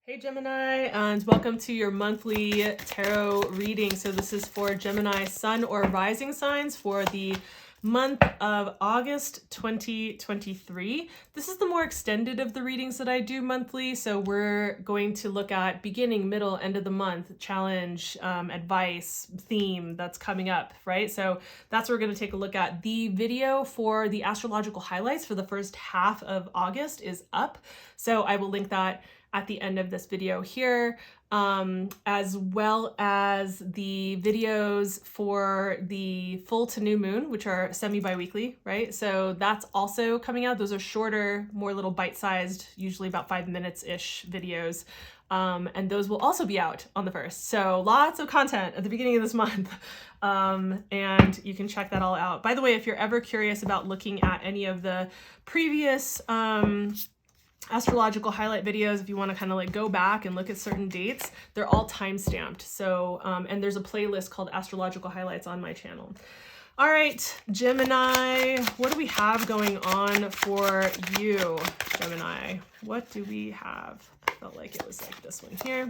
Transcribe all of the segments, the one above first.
Hey Gemini, and welcome to your monthly tarot reading. So this is for Gemini sun or rising signs for the month of August 2023. This is the more extended of the readings that I do monthly. So we're going to look at beginning, middle, end of the month, challenge, advice, theme that's coming up, right? So that's what we're going to take a look at. The video for the astrological highlights for the first half of August is up. So I will link that at the end of this video here, as well as the videos for the full to new moon, which are semi-biweekly, right? So that's also coming out. Those are shorter, more little bite-sized, usually about 5 minutes-ish videos. And those will also be out on the 1st. So lots of content at the beginning of this month. And you can check that all out. By the way, if you're ever curious about looking at any of the previous astrological highlight videos, if you want to kind of like go back and look at certain dates, they're all time stamped. So and there's a playlist called astrological highlights on my channel. All right, Gemini, what do we have going on for you, Gemini? What do we have? I felt like it was like this one here.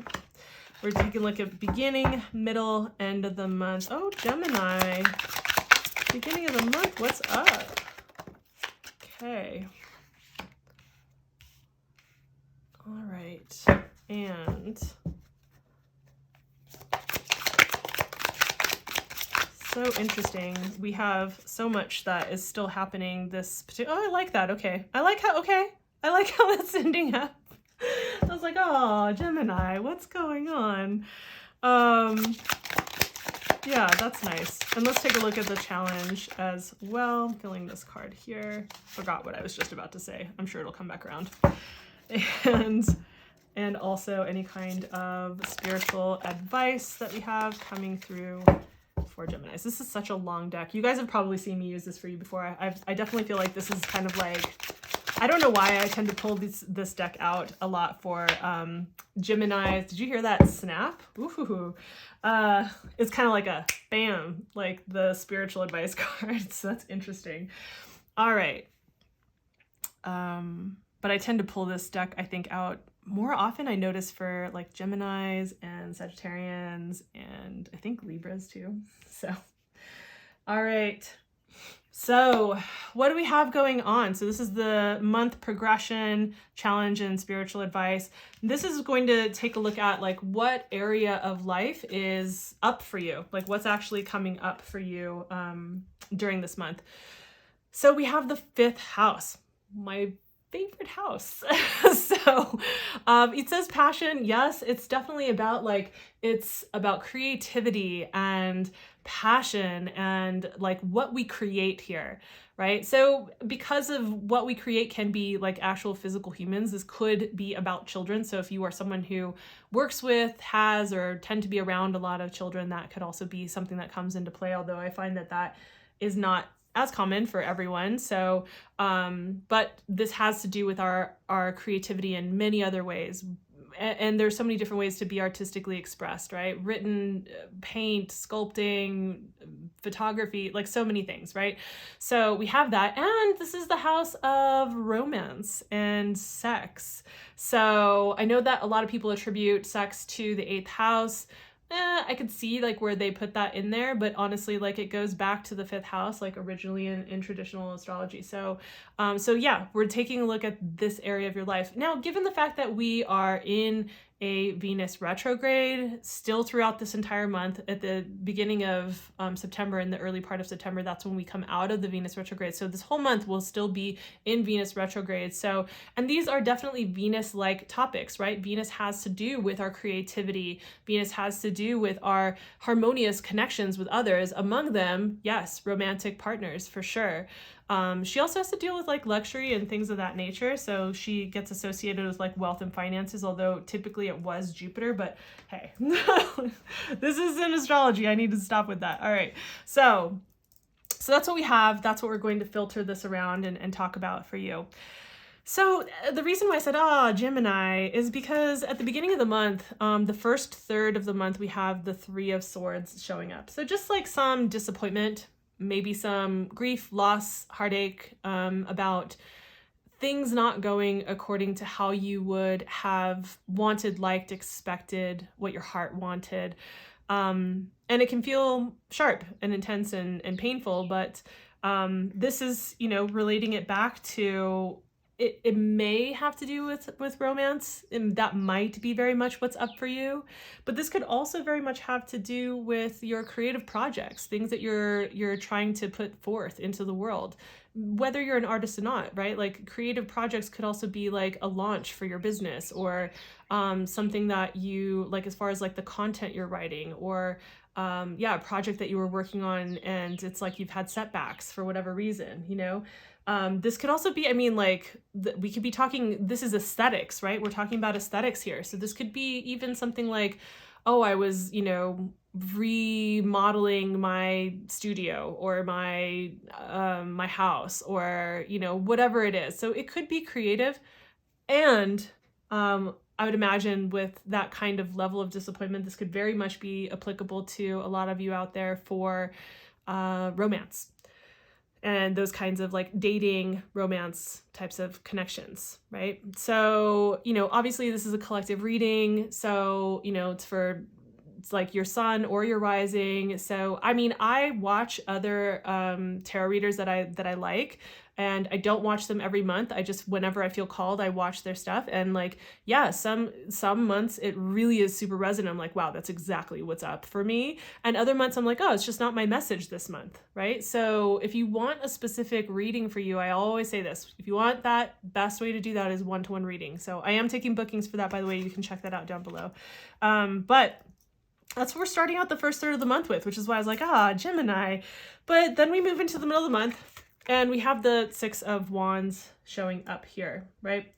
We're taking a look at beginning, middle, end of the month. Oh, Gemini, beginning of the month, what's up? Okay. All right, and so interesting. We have so much that is still happening this particular, oh, I like that, okay. I like how that's ending up. I was like, oh, Gemini, what's going on? Yeah, that's nice. And let's take a look at the challenge as well. I'm filling this card here. Forgot what I was just about to say. I'm sure it'll come back around. And also any kind of spiritual advice that we have coming through for Geminis. This is such a long deck. You guys have probably seen me use this for you before. I definitely feel like this is kind of like, I don't know why I tend to pull this deck out a lot for Geminis. Did you hear that snap? Ooh. It's kind of like a bam, like the spiritual advice card. So that's interesting. All right. But I tend to pull this deck, I think, out more often, I notice, for like Geminis and Sagittarians and I think Libras too. So, all right. So what do we have going on? So this is the month progression, challenge, and spiritual advice. This is going to take a look at like what area of life is up for you, like what's actually coming up for you during this month. So we have the 5th house, my favorite house. So it says passion. Yes, it's definitely about like, it's about creativity and passion and like what we create here, right? So because of what we create can be like actual physical humans, this could be about children. So if you are someone who works with, has, or tend to be around a lot of children, that could also be something that comes into play. Although I find that that is not as common for everyone. So, but this has to do with our creativity in many other ways. And there's so many different ways to be artistically expressed, right? Written, paint, sculpting, photography, like so many things, right? So we have that. And this is the house of romance and sex. So I know that a lot of people attribute sex to the 8th house. I could see like where they put that in there, but honestly, like it goes back to the 5th house, like originally in traditional astrology. So, so yeah, we're taking a look at this area of your life. Now, given the fact that we are in a Venus retrograde still throughout this entire month, at the beginning of September, in the early part of September, that's when we come out of the Venus retrograde. So this whole month will still be in Venus retrograde. So, and these are definitely Venus-like topics, right? Venus has to do with our creativity. Venus has to do with our harmonious connections with others. Among them, yes, romantic partners for sure. She also has to deal with like luxury and things of that nature. So she gets associated with like wealth and finances, although typically it was Jupiter, but hey, this is in astrology. I need to stop with that. All right. So that's what we have. That's what we're going to filter this around and talk about for you. So the reason why I said, Gemini, is because at the beginning of the month, the first third of the month, we have the 3 of Swords showing up. So just like some disappointment, maybe some grief, loss, heartache, about things not going according to how you would have wanted, liked, expected, what your heart wanted. And it can feel sharp and intense and painful, but this is, relating it back to it may have to do with romance, and that might be very much what's up for you. But this could also very much have to do with your creative projects, things that you're trying to put forth into the world, whether you're an artist or not, right? Like creative projects could also be like a launch for your business, or something that you like as far as like the content you're writing, or a project that you were working on and it's like you've had setbacks for whatever reason, this could also be, we could be talking, this is aesthetics, right? We're talking about aesthetics here. So this could be even something like, oh, I was, remodeling my studio or my house, or, whatever it is. So it could be creative. And I would imagine with that kind of level of disappointment, this could very much be applicable to a lot of you out there for romance and those kinds of like dating, romance types of connections, right? So, obviously this is a collective reading. So, it's like your sun or your rising. So, I watch other tarot readers that I like, and I don't watch them every month. I just, whenever I feel called, I watch their stuff. And some months it really is super resonant. I'm like, wow, that's exactly what's up for me. And other months I'm like, oh, it's just not my message this month, right? So if you want a specific reading for you, I always say this, if you want that, best way to do that is one-to-one reading. So I am taking bookings for that, by the way. You can check that out down below. But that's what we're starting out the first third of the month with, which is why I was like, Gemini. But then we move into the middle of the month and we have the Six of Wands showing up here, right?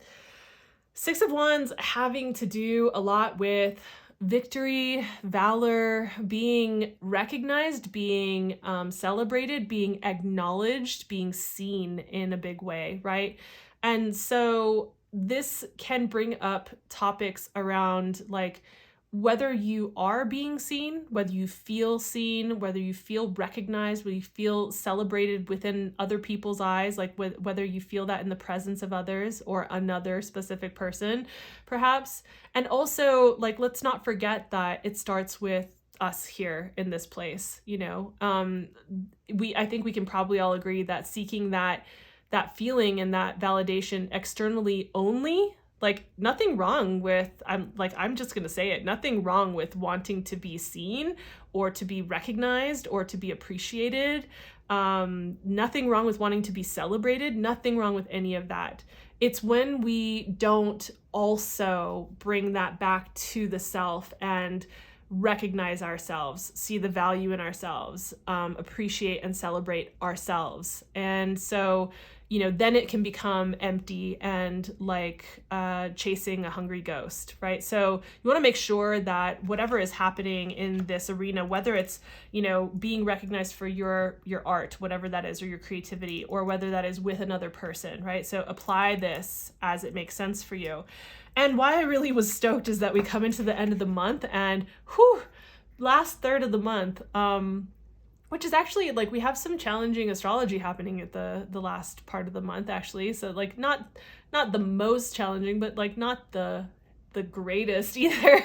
Six of Wands having to do a lot with victory, valor, being recognized, being celebrated, being acknowledged, being seen in a big way, right? And so this can bring up topics around like whether you are being seen, whether you feel seen, whether you feel recognized, whether you feel celebrated within other people's eyes, like whether you feel that in the presence of others or another specific person, perhaps. And also, like, let's not forget that it starts with us here in this place, I think we can probably all agree that seeking that feeling and that validation externally only, like nothing wrong with, I'm just going to say it, nothing wrong with wanting to be seen or to be recognized or to be appreciated. Nothing wrong with wanting to be celebrated. Nothing wrong with any of that. It's when we don't also bring that back to the self and recognize ourselves, see the value in ourselves, appreciate and celebrate ourselves. And so, then it can become empty and like chasing a hungry ghost, right? So you want to make sure that whatever is happening in this arena, whether it's, being recognized for your art, whatever that is, or your creativity, or whether that is with another person, right? So apply this as it makes sense for you. And why I really was stoked is that we come into the end of the month and last third of the month, which is actually like we have some challenging astrology happening at the last part of the month, actually. So like not the most challenging, but like not the greatest either.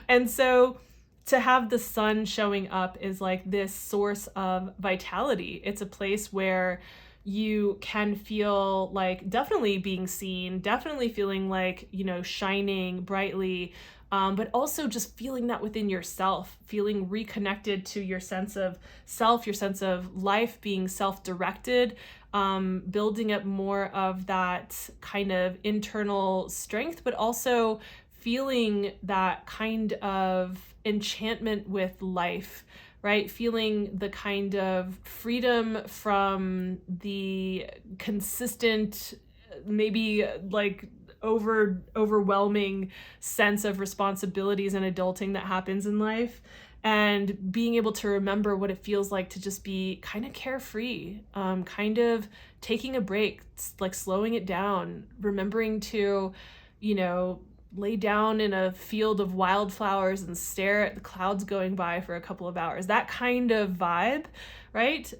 And so to have the sun showing up is like this source of vitality. It's a place where you can feel like definitely being seen, definitely feeling like, shining brightly, but also just feeling that within yourself, feeling reconnected to your sense of self, your sense of life, being self-directed, building up more of that kind of internal strength, but also feeling that kind of enchantment with life, right? Feeling the kind of freedom from the consistent, maybe like overwhelming sense of responsibilities and adulting that happens in life, and being able to remember what it feels like to just be kind of carefree, kind of taking a break, like slowing it down, remembering to, lay down in a field of wildflowers and stare at the clouds going by for a couple of hours, that kind of vibe, right?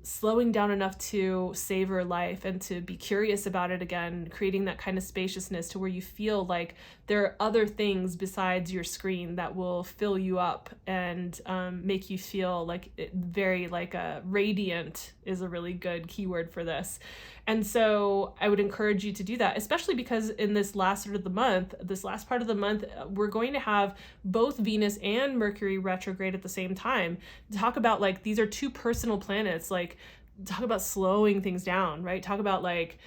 Slowing down enough to savor life and to be curious about it again, creating that kind of spaciousness to where you feel like there are other things besides your screen that will fill you up and make you feel like very like radiant is a really good keyword for this. And so I would encourage you to do that, especially because in this last part of the month, we're going to have both Venus and Mercury retrograde at the same time. Talk about like, these are two personal planets, like talk about slowing things down, right? Talk about like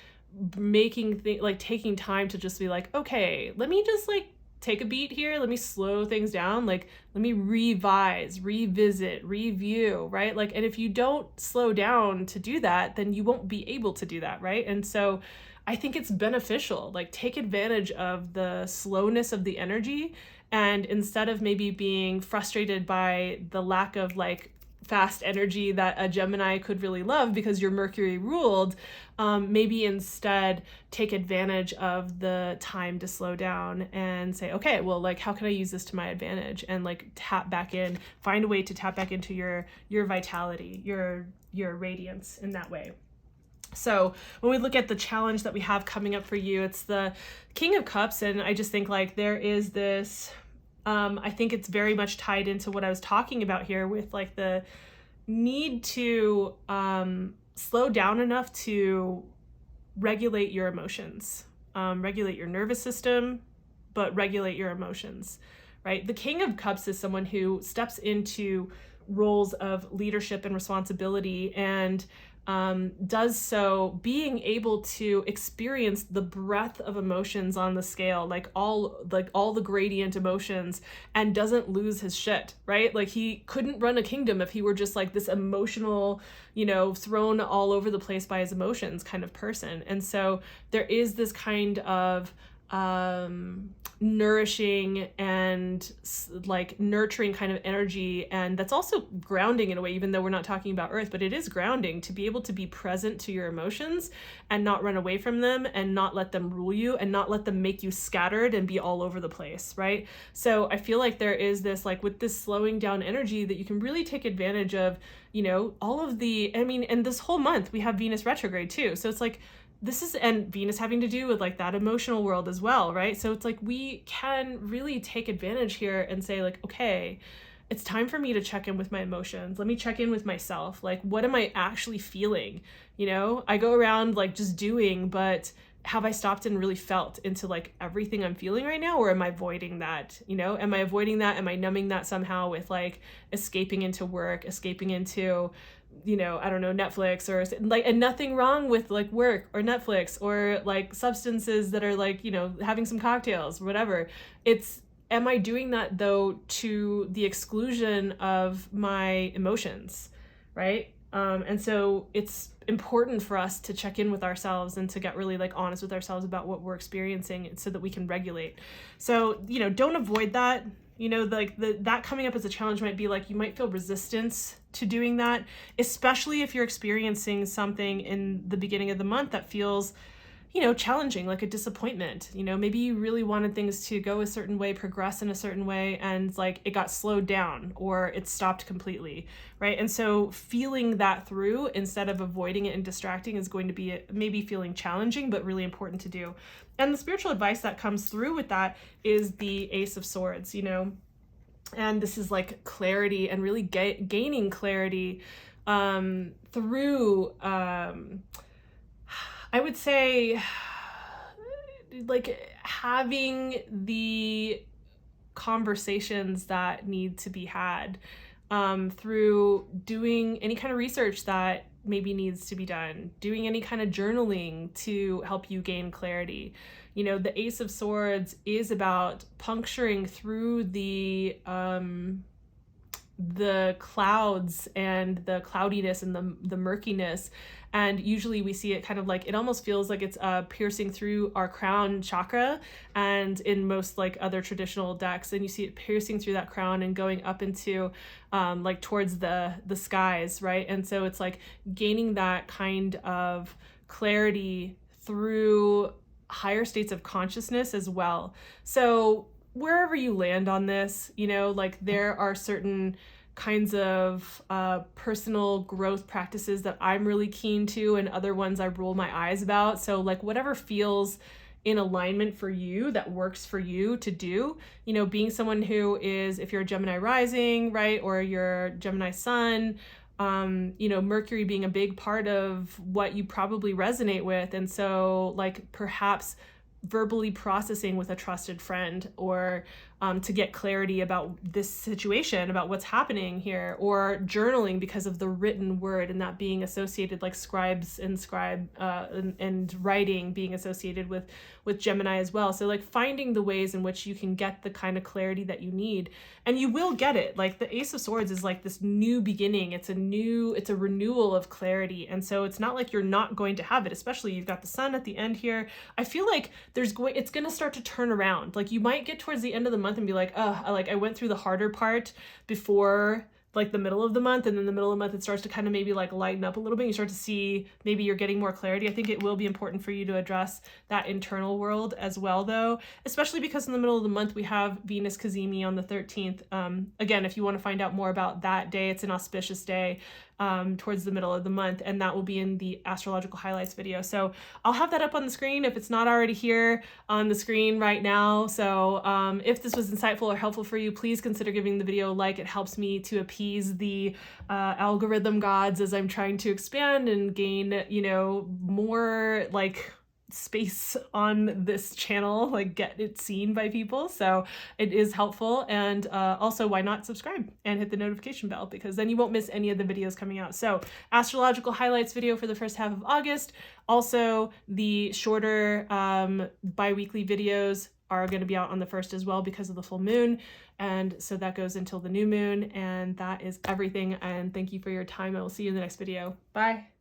taking time to just be like, okay, let me just like take a beat here. Let me slow things down. Like, let me revise, revisit, review, right? Like, and if you don't slow down to do that, then you won't be able to do that, right? And so I think it's beneficial, like take advantage of the slowness of the energy. And instead of maybe being frustrated by the lack of like fast energy that a Gemini could really love because you're Mercury ruled, maybe instead take advantage of the time to slow down and say, okay, well, like, how can I use this to my advantage? And like tap back in, find a way to tap back into your vitality, your radiance in that way. So when we look at the challenge that we have coming up for you, it's the King of Cups. And I just think like there is this, I think it's very much tied into what I was talking about here with like the need to slow down enough to regulate your emotions, regulate your nervous system, but regulate your emotions, right? The King of Cups is someone who steps into roles of leadership and responsibility and does so being able to experience the breadth of emotions on the scale, like all the gradient emotions, and doesn't lose his shit, right? Like he couldn't run a kingdom if he were just like this emotional, thrown all over the place by his emotions kind of person. And so there is this kind of nourishing and like nurturing kind of energy, and that's also grounding in a way, even though we're not talking about earth, but it is grounding to be able to be present to your emotions and not run away from them and not let them rule you and not let them make you scattered and be all over the place, right? So I feel like there is this, like with this slowing down energy, that you can really take advantage of, all of and this whole month we have Venus retrograde too, so it's like and Venus having to do with like that emotional world as well, right? So it's like we can really take advantage here and say like, okay, it's time for me to check in with my emotions. Let me check in with myself. Like, what am I actually feeling? I go around like just doing, but have I stopped and really felt into like everything I'm feeling right now? Or am I avoiding that? Am I avoiding that? Am I numbing that somehow with like escaping into work, escaping into I don't know, Netflix or like, and nothing wrong with like work or Netflix or like substances that are like, having some cocktails or whatever. Am I doing that though to the exclusion of my emotions, right? And so it's important for us to check in with ourselves and to get really like honest with ourselves about what we're experiencing so that we can regulate. So, don't avoid that. That coming up as a challenge might be like, you might feel resistance to doing that, especially if you're experiencing something in the beginning of the month that feels, challenging, like a disappointment. Maybe you really wanted things to go a certain way, progress in a certain way, and like it got slowed down or it stopped completely, right? And so feeling that through instead of avoiding it and distracting is going to be maybe feeling challenging, but really important to do. And the spiritual advice that comes through with that is the Ace of Swords, and this is like clarity and really gaining clarity through I would say like having the conversations that need to be had through doing any kind of research that maybe needs to be done, doing any kind of journaling to help you gain clarity. The Ace of Swords is about puncturing through the clouds and the cloudiness and the murkiness. And usually we see it kind of like, it almost feels like it's piercing through our crown chakra, and in most like other traditional decks, and you see it piercing through that crown and going up into like towards the skies, right? And so it's like gaining that kind of clarity through higher states of consciousness as well. So wherever you land on this, like there are certain kinds of personal growth practices that I'm really keen to, and other ones I roll my eyes about. So like whatever feels in alignment for you, that works for you to do, you know, being someone who is, if you're a Gemini rising, right, or you're Gemini sun, you know, Mercury being a big part of what you probably resonate with. And so like perhaps verbally processing with a trusted friend, or to get clarity about this situation, about what's happening here, or journaling because of the written word, and that being associated, like scribes and and writing being associated with Gemini as well. So like finding the ways in which you can get the kind of clarity that you need, and you will get it. Like the Ace of Swords is like this new beginning. It's a renewal of clarity. And so it's not like you're not going to have it, especially you've got the sun at the end here. I feel like it's going to start to turn around. Like you might get towards the end of the month and be like, oh, I went through the harder part before like the middle of the month, and then the middle of the month it starts to kind of maybe like lighten up a little bit. You start to see maybe you're getting more clarity. I think it will be important for you to address that internal world as well, though, especially because in the middle of the month we have Venus Cazimi on the 13th. Again, if you want to find out more about that day, it's an auspicious day towards the middle of the month, and that will be in the astrological highlights video. So I'll have that up on the screen if it's not already here on the screen right now. So if this was insightful or helpful for you, please consider giving the video a like. It helps me to appease the algorithm gods as I'm trying to expand and gain, you know, more like space on this channel, like get it seen by people. So it is helpful. And also, why not subscribe and hit the notification bell, because then you won't miss any of the videos coming out. So astrological highlights video for the first half of August. Also the shorter bi-weekly videos are going to be out on the 1st as well because of the full moon. And so that goes until the new moon. And that is everything. And thank you for your time. I will see you in the next video. Bye.